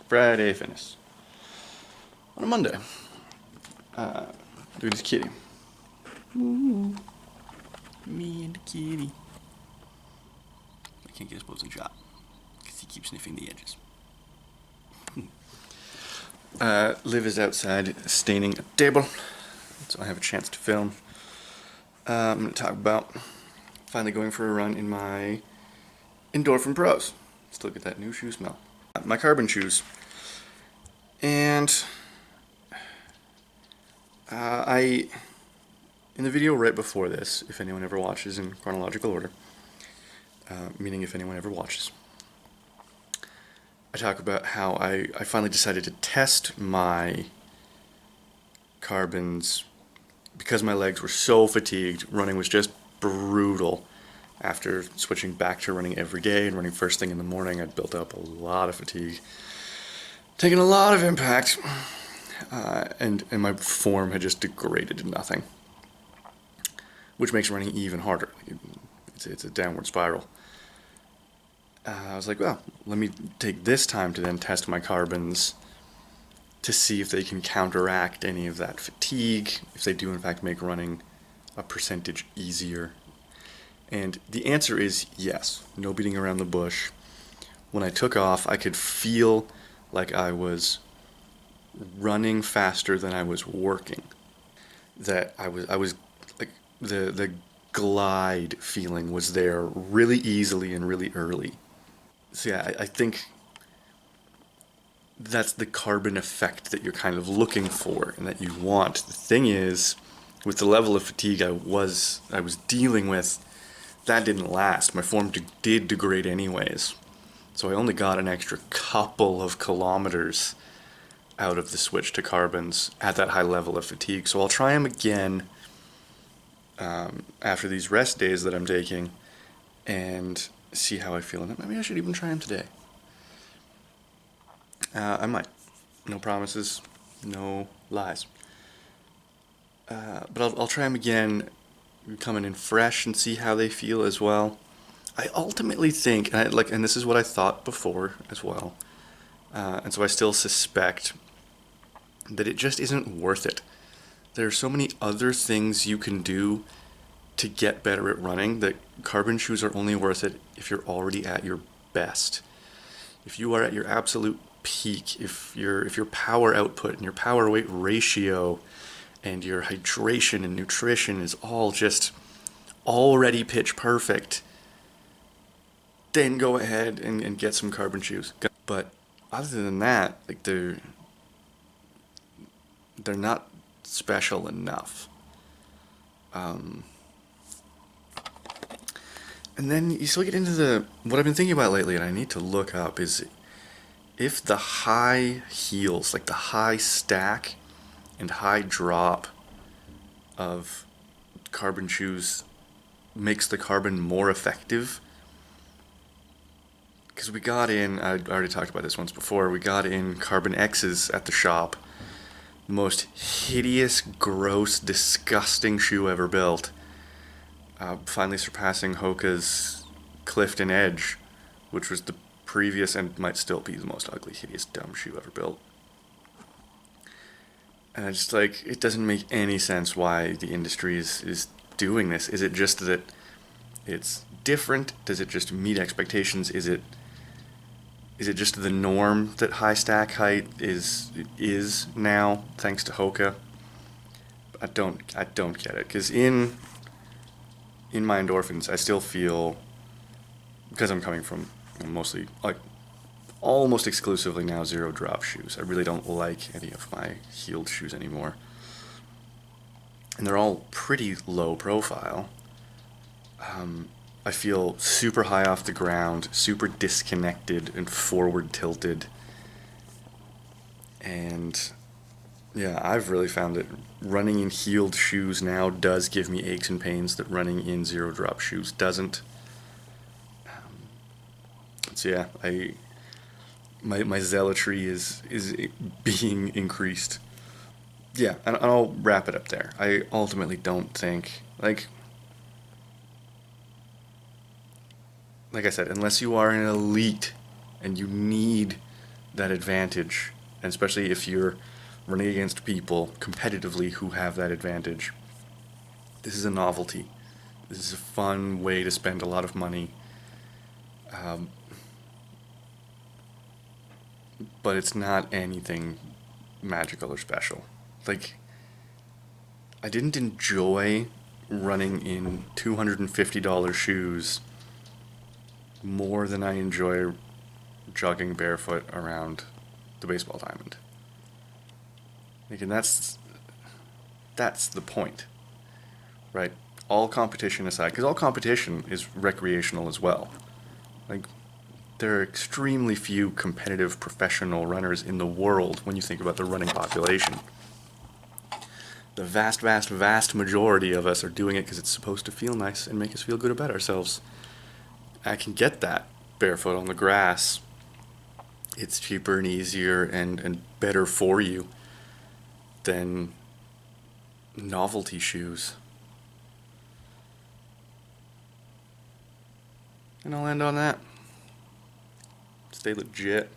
Friday fitness. On a Monday. Look at this kitty. Ooh. Me and the kitty. I can't get his opposing shot. Because he keeps sniffing the edges. Liv is outside staining a table. So I have a chance to film. I'm going to talk about finally going for a run in my Endorphin Pros. Still get that new shoe smell. My carbon shoes. And in the video right before this, if anyone ever watches in chronological order, meaning if anyone ever watches, I talk about how I finally decided to test my carbons because my legs were so fatigued. Running was just brutal. After switching back to running every day and running first thing in the morning, I'd built up a lot of fatigue, taken a lot of impact, and my form had just degraded to nothing, which makes running even harder. It's a downward spiral. I was like, well, let me take this time to then test my carbons to see if they can counteract any of that fatigue, if they do in fact make running a percentage easier. And the answer is yes. No beating around the bush. When I took off, I could feel like I was running faster than I was working. That I was like the glide feeling was there really easily and really early. So yeah, I think that's the carbon effect that you're kind of looking for and that you want. The thing is, with the level of fatigue I was dealing with, that didn't last. My form did degrade anyways. So I only got an extra couple of kilometers out of the switch to carbons at that high level of fatigue. So I'll try them again after these rest days that I'm taking and see how I feel. And maybe I should even try them today. I might. No promises, no lies. But I'll try them again, coming in fresh and see how they feel as well. I ultimately think, and this is what I thought before as well, and so I still suspect that it just isn't worth it. There are so many other things you can do to get better at running that carbon shoes are only worth it if you're already at your best. If you are at your absolute peak, if your power output and your power weight ratio and your hydration and nutrition is all just already pitch perfect, then go ahead and get some carbon shoes. But other than that, like they're not special enough. And then you still get into what I've been thinking about lately, and I need to look up, is if the high heels, like the high stack and high drop of carbon shoes makes the carbon more effective. Because we got in, I already talked about this once before, we got in Carbon X's at the shop. The most hideous, gross, disgusting shoe ever built. Finally surpassing Hoka's Clifton Edge, which was the previous and might still be the most ugly, hideous, dumb shoe ever built. And I just it doesn't make any sense why the industry is doing this. Is it just that it's different? Does it just meet expectations? Is it just the norm that high stack height is now, thanks to Hoka? I don't get it, because in my endorphins, I still feel, because I'm coming from mostly, almost exclusively now zero drop shoes. I really don't like any of my heeled shoes anymore. And they're all pretty low profile. I feel super high off the ground, super disconnected and forward tilted. And yeah, I've really found that running in heeled shoes now does give me aches and pains that running in zero drop shoes doesn't. So yeah, my zealotry is being increased. Yeah, and I'll wrap it up there. I ultimately don't think, like I said, unless you are an elite and you need that advantage, and especially if you're running against people competitively who have that advantage. This is a novelty. This is a fun way to spend a lot of money, but it's not anything magical or special. Like, I didn't enjoy running in $250 shoes more than I enjoy jogging barefoot around the baseball diamond. Like, and that's the point, right? All competition aside, because all competition is recreational as well. Like, there are extremely few competitive professional runners in the world when you think about the running population. The vast, vast, vast majority of us are doing it because it's supposed to feel nice and make us feel good about ourselves. I can get that barefoot on the grass. It's cheaper and easier and better for you than novelty shoes. And I'll end on that. Stay legit.